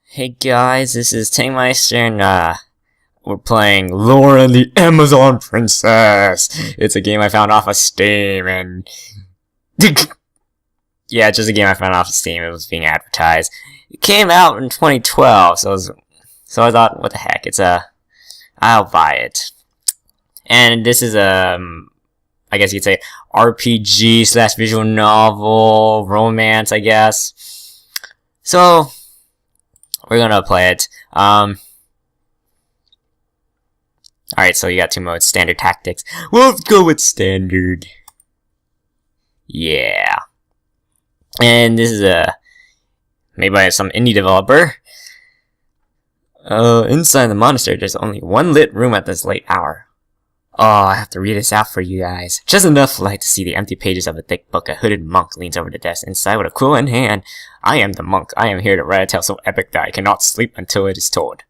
Hey guys, this is Tankmeister and we're playing Loren the Amazon Princess. It's a game I found off of Steam and yeah, it's just a game I found off of Steam. It was being advertised. It came out in 2012, so I thought, what the heck? I'll buy it. And this is I guess you could say RPG / visual novel romance, I guess. So we're gonna play it. Alright, so you got two modes, standard tactics. Well, let's go with standard. Yeah. And this is made by some indie developer. Inside the monastery, there's only one lit room at this late hour. Oh, I have to read this out for you guys. Just enough light to see the empty pages of a thick book. A hooded monk leans over the desk inside with a quill in hand. I am the monk. I am here to write a tale so epic that I cannot sleep until it is told.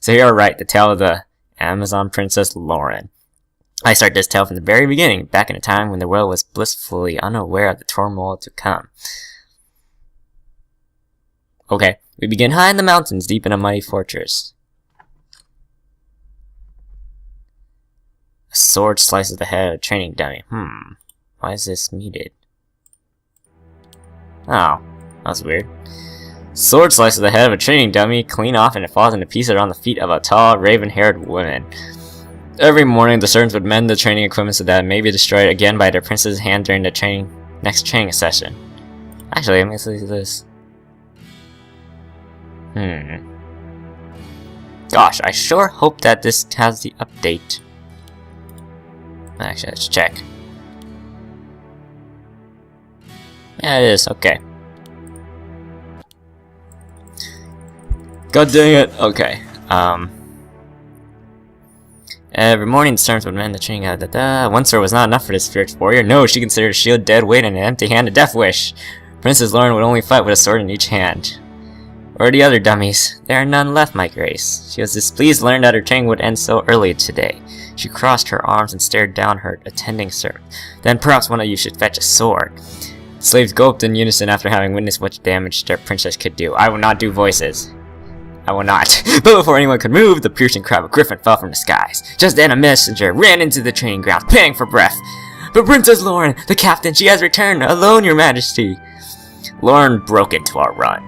So here I write the tale of the Amazon Princess Loren. I start this tale from the very beginning, back in a time when the world was blissfully unaware of the turmoil to come. Okay, we begin high in the mountains, deep in a mighty fortress. A sword slices the head of a training dummy. Why is this needed? Oh, that's weird. Sword slices the head of a training dummy clean off and it falls into pieces around the feet of a tall, raven-haired woman. Every morning, the servants would mend the training equipment so that it may be destroyed again by their prince's hand during the next training session. Actually, let me see this. Gosh, I sure hope that this has the update. Actually, let's check. Yeah, it is. Okay. God dang it. Okay. Every morning the servants would mend the training. One sword was not enough for this fierce warrior. No, she considered a shield, dead weight, and an empty hand a death wish. Princess Loren would only fight with a sword in each hand. Where are the other dummies? There are none left, my grace. She was displeased to learn that her training would end so early today. She crossed her arms and stared down her attending servant. Then perhaps one of you should fetch a sword. The slaves gulped in unison after having witnessed what damage their princess could do. I will not do voices. I will not. But before anyone could move, the piercing cry of a griffin fell from the skies. Just then a messenger ran into the training grounds, panting for breath. But Princess Loren, the captain, she has returned, alone, your majesty. Loren broke into a run.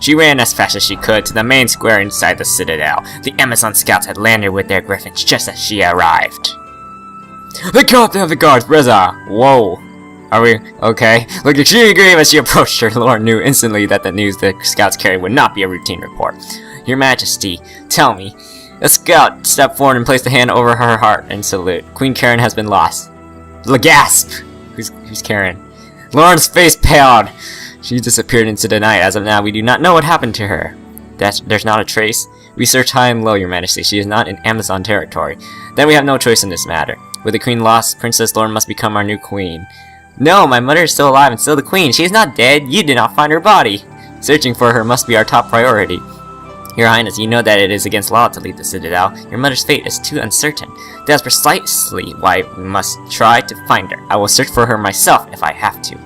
She ran as fast as she could to the main square inside the citadel. The Amazon scouts had landed with their griffins just as she arrived. The captain of the guards, Reza! Whoa. Are we okay? Looked extremely grave as she approached her. Loren knew instantly that the news the scouts carried would not be a routine report. Your Majesty, tell me. The scout stepped forward and placed a hand over her heart in salute. Queen Karen has been lost. Gasp! Who's Karen? Loren's face paled. She disappeared into the night. As of now, we do not know what happened to her. There's not a trace. We search high and low, your majesty. She is not in Amazon territory. Then we have no choice in this matter. With the queen lost, Princess Loren must become our new queen. No, my mother is still alive and still the queen. She is not dead. You did not find her body. Searching for her must be our top priority. Your Highness, you know that it is against law to leave the citadel. Your mother's fate is too uncertain. That is precisely why we must try to find her. I will search for her myself if I have to.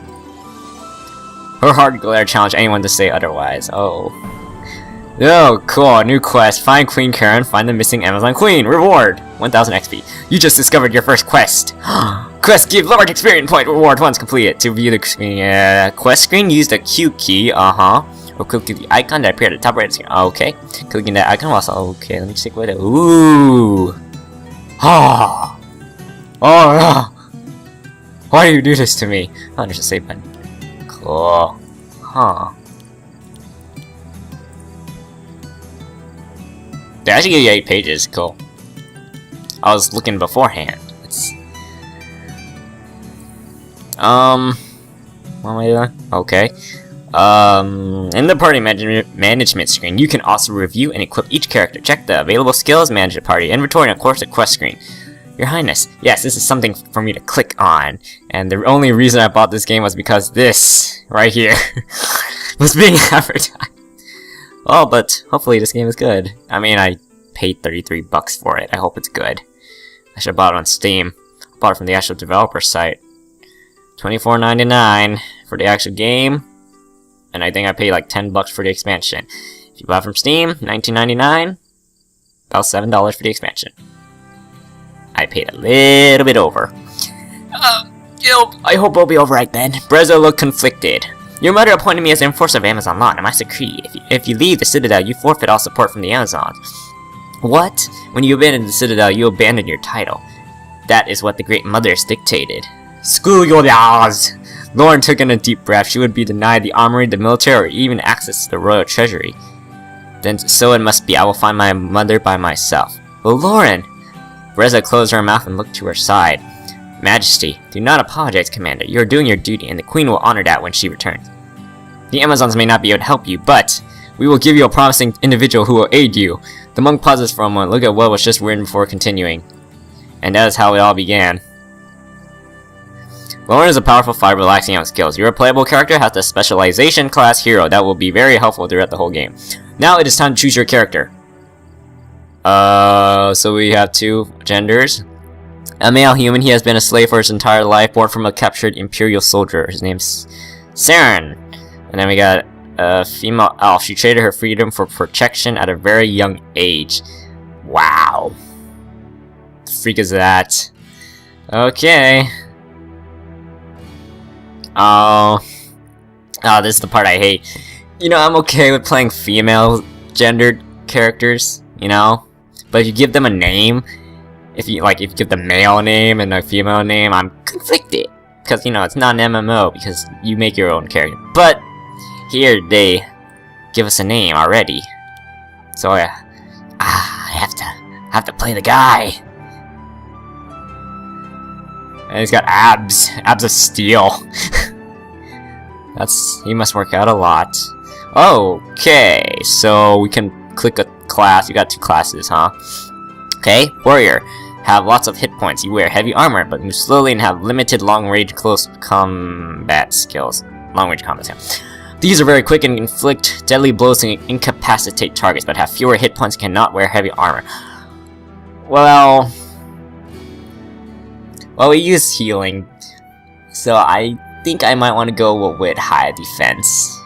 Her hard glare challenged anyone to say otherwise. Oh, cool. New quest. Find Queen Karen. Find the missing Amazon Queen. Reward 1000 XP. You just discovered your first quest. Quest give large experience point reward once completed. To view the quest screen, use the Q key. Or click the icon that appeared at the top right of the screen. Okay. Clicking that icon also. Okay, let me stick with it. Ooh. Oh no. Why do you do this to me? Oh, there's a save button. Cool. They actually give you 8 pages. Cool. I was looking beforehand. What am I doing? Okay. In the party management screen, you can also review and equip each character. Check the available skills, manage the party inventory, and of course the quest screen. Your Highness, yes, this is something for me to click on, and the only reason I bought this game was because this, right here, was being advertised. Oh, but hopefully this game is good. I mean, I paid $33 for it. I hope it's good. I should have bought it on Steam. I bought it from the actual developer site. $24.99 for the actual game. and I think I paid like $10 for the expansion. If you buy from Steam, $19.99, about $7 for the expansion. I paid a little bit over. I hope I'll be alright then. Brezzo looked conflicted. Your mother appointed me as the enforcer of Amazon law, and I must agree. If you leave the Citadel, you forfeit all support from the Amazons. What? When you abandon the Citadel, you abandon your title. That is what the Great Mothers dictated. Screw your laws! Loren took in a deep breath. She would be denied the armory, the military, or even access to the royal treasury. Then so it must be. I will find my mother by myself. But Loren! Brezza closed her mouth and looked to her side. Majesty, do not apologize, Commander. You are doing your duty, and the Queen will honor that when she returns. The Amazons may not be able to help you, but we will give you a promising individual who will aid you. The monk pauses for a moment. Look at what was just written before continuing. And that is how it all began. Loren is a powerful fighter relaxing on skills. Your playable character has the specialization class hero that will be very helpful throughout the whole game. Now it is time to choose your character. So we have two genders. A male human, he has been a slave for his entire life, born from a captured imperial soldier. His name's Saren. And then we got a female elf. She traded her freedom for protection at a very young age. Wow. The freak is that? Okay. Oh, this is the part I hate. You know, I'm okay with playing female gendered characters, you know? But if you give them a name, if you give the male name and a female name, I'm conflicted. Because, you know, it's not an MMO, because you make your own character. But here, they give us a name already. So, I have to play the guy. And he's got abs of steel. He must work out a lot. Okay, so we can click a class. You got two classes, huh? Okay, warrior. Have lots of hit points. You wear heavy armor, but move slowly and have limited long-range close combat skills. Long-range combat skills. These are very quick and inflict deadly blows and incapacitate targets, but have fewer hit points and cannot wear heavy armor. Well, we use healing, so I think I might want to go with high defense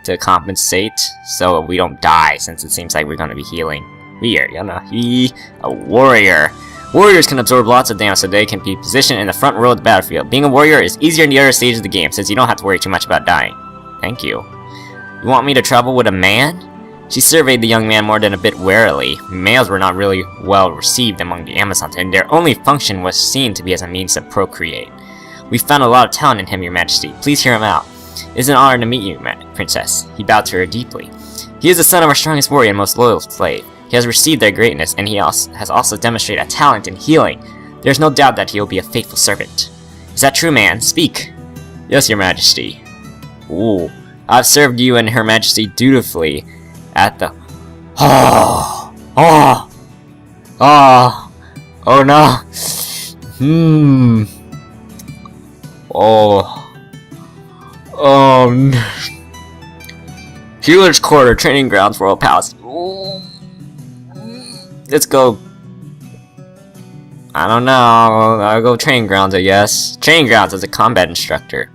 to compensate, so we don't die, since it seems like we're going to be healing. A warrior. Warriors can absorb lots of damage, so they can be positioned in the front row of the battlefield. Being a warrior is easier in the other stages of the game, since you don't have to worry too much about dying. Thank you. You want me to travel with a man? She surveyed the young man more than a bit warily. Males were not really well received among the Amazons, and their only function was seen to be as a means to procreate. We found a lot of talent in him, your majesty. Please hear him out. It is an honor to meet you, princess. He bowed to her deeply. He is the son of our strongest warrior and most loyal slave. He has received their greatness, and he has also demonstrated a talent in healing. There is no doubt that he will be a faithful servant. Is that true, man? Speak. Yes, your majesty. Ooh. I've served you and her majesty dutifully at the... Oh no. No. Healer's Quarter, Training Grounds, Royal Palace. Let's go. I don't know. I'll go Training Grounds, I guess. Training Grounds as a combat instructor.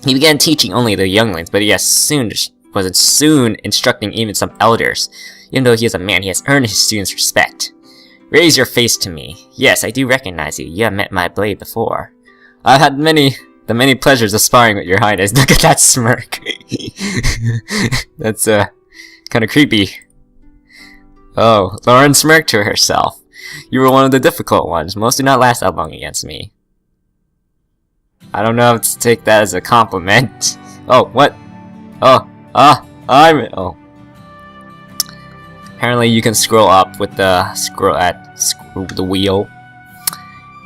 He began teaching only the younglings, but he was soon instructing even some elders. Even though he is a man, he has earned his students' respect. Raise your face to me. Yes, I do recognize you. You have met my blade before. I've had the many pleasures of sparring with your highness. Look at that smirk. That's kind of creepy. Oh, Loren smirked to herself. You were one of the difficult ones. Most do not last that long against me. I don't know if to take that as a compliment. Oh, what? Oh. Apparently you can scroll up with the wheel.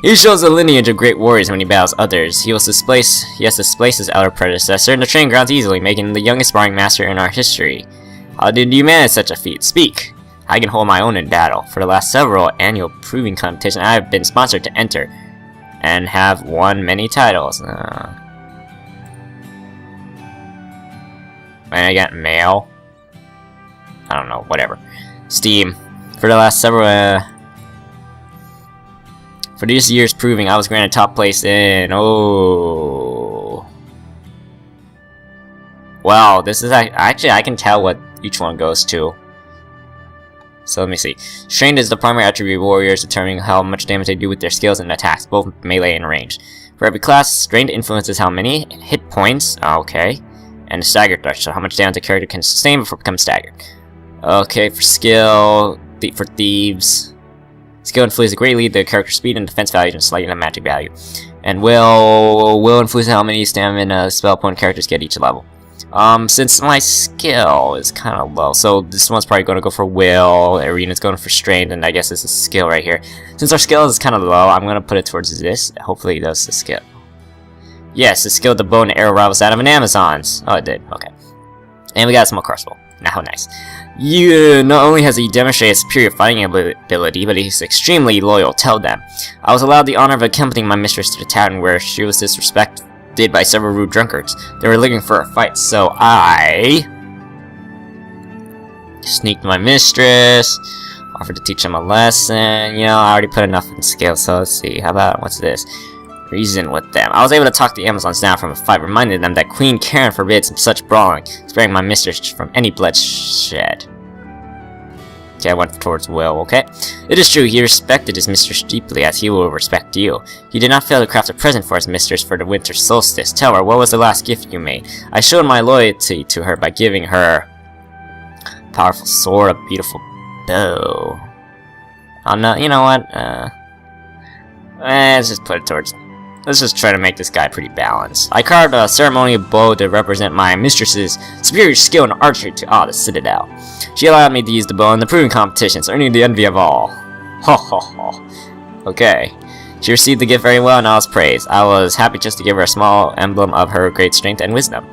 He shows the lineage of great warriors when he battles others. He has displaced his elder predecessor in the training grounds easily, making him the youngest sparring master in our history. How did you manage such a feat? Speak! I can hold my own in battle. For the last several annual proving competitions, I have been sponsored to enter, and have won many titles. And I got mail. I don't know, whatever. Steam. For the last several... For this year's proving, I was granted top place in... Well, this is actually I can tell what each one goes to. So let me see. Strength is the primary attribute of warriors, determining how much damage they do with their skills and attacks, both melee and range. For every class, strength influences how many hit points, okay, and the stagger threshold, so how much damage a character can sustain before it becomes staggered. Okay, for skill, for thieves, skill influences greatly the character's speed and defense value and slightly the magic value. And will influence how many stamina spell point characters get each level. Since my skill is kind of low, so this one's probably going to go for will, Arena's going for strength, and I guess this is skill right here. Since our skill is kind of low, I'm going to put it towards this. Hopefully it does the skill. Yes, the skill, the bow and arrow rivals that of an Amazon's. Oh, it did. Okay. And we got a small crossbow. Now, nice. You not only has he demonstrated superior fighting ability, but he's extremely loyal. Tell them. I was allowed the honor of accompanying my mistress to the tavern where she was disrespected by several rude drunkards. They were looking for a fight, so I sneaked my mistress, offered to teach them a lesson. You know, I already put enough in skill, so let's see. How about, what's this? Reason with them. I was able to talk the Amazons down from a fight, reminding them that Queen Karen forbids such brawling, sparing my mistress from any bloodshed. Okay, I went towards Will, okay? It is true, he respected his mistress deeply, as he will respect you. He did not fail to craft a present for his mistress for the winter solstice. Tell her, what was the last gift you made? I showed my loyalty to her by giving her a powerful sword, a beautiful bow. Oh no, you know what? Let's just put it towards... Let's just try to make this guy pretty balanced. I carved a ceremonial bow to represent my mistress's superior skill in archery to awe the Citadel. She allowed me to use the bow in the proving competitions, earning the envy of all. Ho ho ho. Okay. She received the gift very well and I was praised. I was happy just to give her a small emblem of her great strength and wisdom.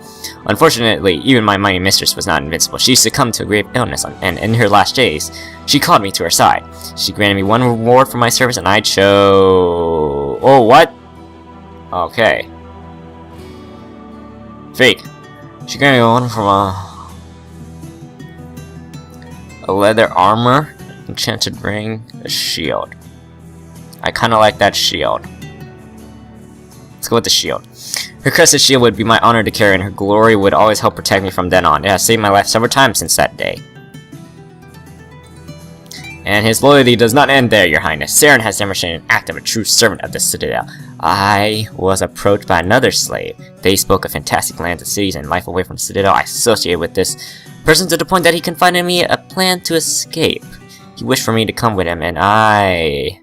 Unfortunately, even my mighty mistress was not invincible. She succumbed to a grave illness, and in her last days, she called me to her side. She granted me one reward for my service and I chose... Oh, what? Okay. Fake. She granted me one from a leather armor, enchanted ring, a shield. I kinda like that shield. Let's go with the shield. Her crested shield would be my honor to carry, and her glory would always help protect me from then on. It has saved my life several times since that day. And his loyalty does not end there, your highness. Saren has demonstrated an act of a true servant of the Citadel. I was approached by another slave. They spoke of fantastic lands and cities and life away from Citadel. I associated with this person to the point that he confided in me a plan to escape. He wished for me to come with him, and I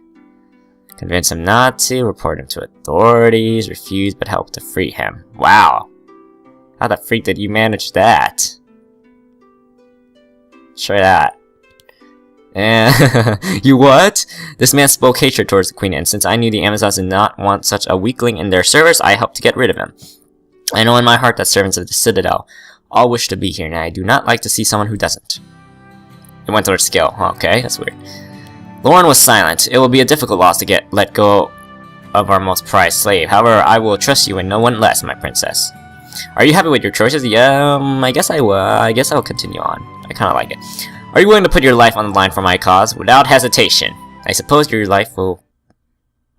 convinced him not to, report him to authorities, refused, but helped to free him. Wow. How the freak did you manage that? Try that. And you what? This man spoke hatred towards the queen, and since I knew the Amazons did not want such a weakling in their service, I helped to get rid of him. I know in my heart that servants of the Citadel all wish to be here, and I do not like to see someone who doesn't. It went towards skill. Okay, that's weird. Loren was silent. It will be a difficult loss to let go of our most prized slave. However, I will trust you and no one less, my princess. Are you happy with your choices? Yeah, I guess I will. I guess I'll continue on. I kind of like it. Are you willing to put your life on the line for my cause? Without hesitation. I suppose your life will...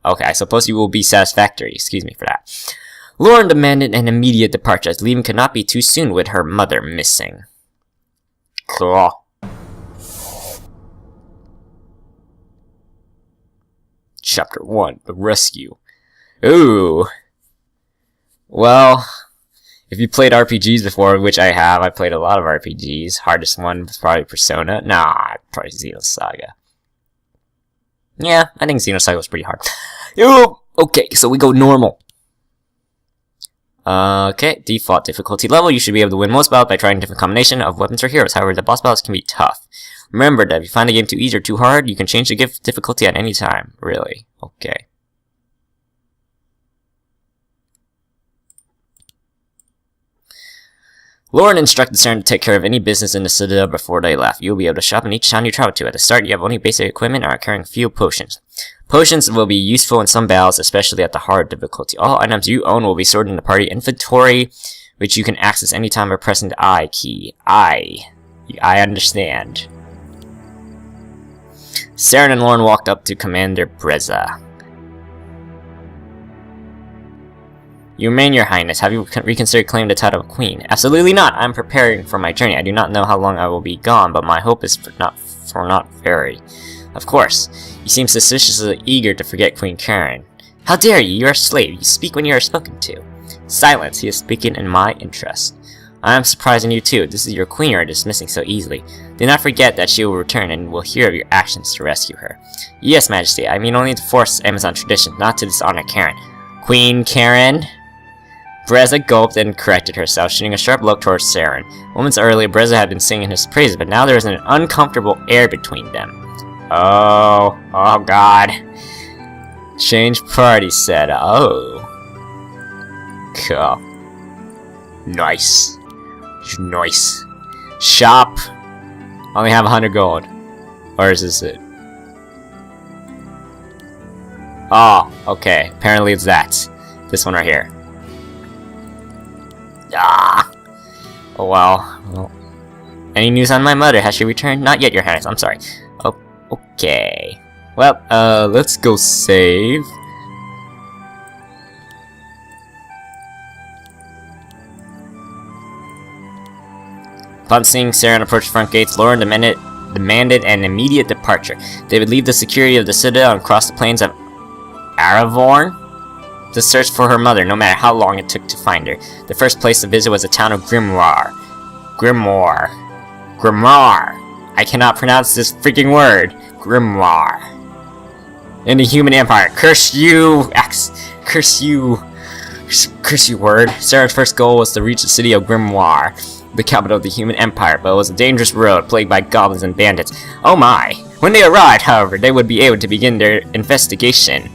Okay, I suppose you will be satisfactory. Excuse me for that. Loren demanded an immediate departure, as leaving could not be too soon with her mother missing. Cool. Chapter 1, The Rescue. Ooh. Well... If you played RPGs before, which I have, I played a lot of RPGs. Hardest one was probably Persona. Nah, probably Xenosaga. Yeah, I think Xenosaga was pretty hard. Yo! Okay, so we go normal. Okay, default difficulty level. You should be able to win most battles by trying a different combination of weapons or heroes. However, the boss battles can be tough. Remember that if you find the game too easy or too hard, you can change the difficulty at any time. Really? Okay. Loren instructed Saren to take care of any business in the Citadel before they left. You'll be able to shop in each town you travel to. At the start, you have only basic equipment and are carrying few potions. Potions will be useful in some battles, especially at the hard difficulty. All items you own will be stored in the party inventory, which you can access anytime by pressing the I key. I understand. Saren and Loren walked up to Commander Breza. You remain, your highness. Have you reconsidered claiming the title of queen? Absolutely not. I'm preparing for my journey. I do not know how long I will be gone, but my hope is for not very. Of course. You seem suspiciously eager to forget Queen Karen. How dare you? You are a slave. You speak when you are spoken to. Silence. He is speaking in my interest. I am surprising you too. This is your queen you are dismissing so easily. Do not forget that she will return and will hear of your actions to rescue her. Yes, Majesty. I mean only to force Amazon tradition, not to dishonor Karen. Queen Karen? Breza gulped and corrected herself, shooting a sharp look towards Saren. Moments earlier, Breza had been singing his praises, but now there was an uncomfortable air between them. Oh god. Change party set. Oh. Cool. Nice. Nice. Shop. Only have 100 gold. Or is this it? Oh, okay. Apparently it's that. This one right here. Ah! Oh well. Any news on my mother? Has she returned? Not yet, your highness. I'm sorry. Oh, okay. Well, let's go save. Upon seeing Saren approach the front gates, Loren demanded an immediate departure. They would leave the security of the citadel and cross the plains of Aravorn to search for her mother, no matter how long it took to find her. The first place to visit was the town of Grimoire. Grimoire. I cannot pronounce this freaking word. Grimoire. In the human empire. Curse you! Curse you! Curse you, word. Saren's first goal was to reach the city of Grimoire, the capital of the human empire, but it was a dangerous road plagued by goblins and bandits. Oh my! When they arrived, however, they would be able to begin their investigation.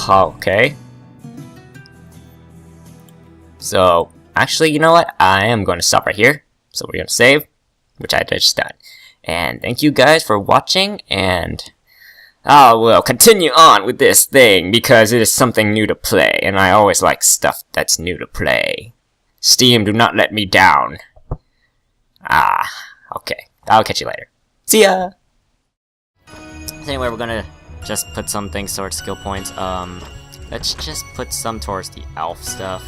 Okay. So, actually, you know what? I am going to stop right here. So we're going to save, which I just done. And thank you guys for watching, and I will continue on with this thing, because it is something new to play, and I always like stuff that's new to play. Steam, do not let me down. Okay. I'll catch you later. See ya! So anyway, we're gonna just put some things towards skill points. Let's just put some towards the elf stuff.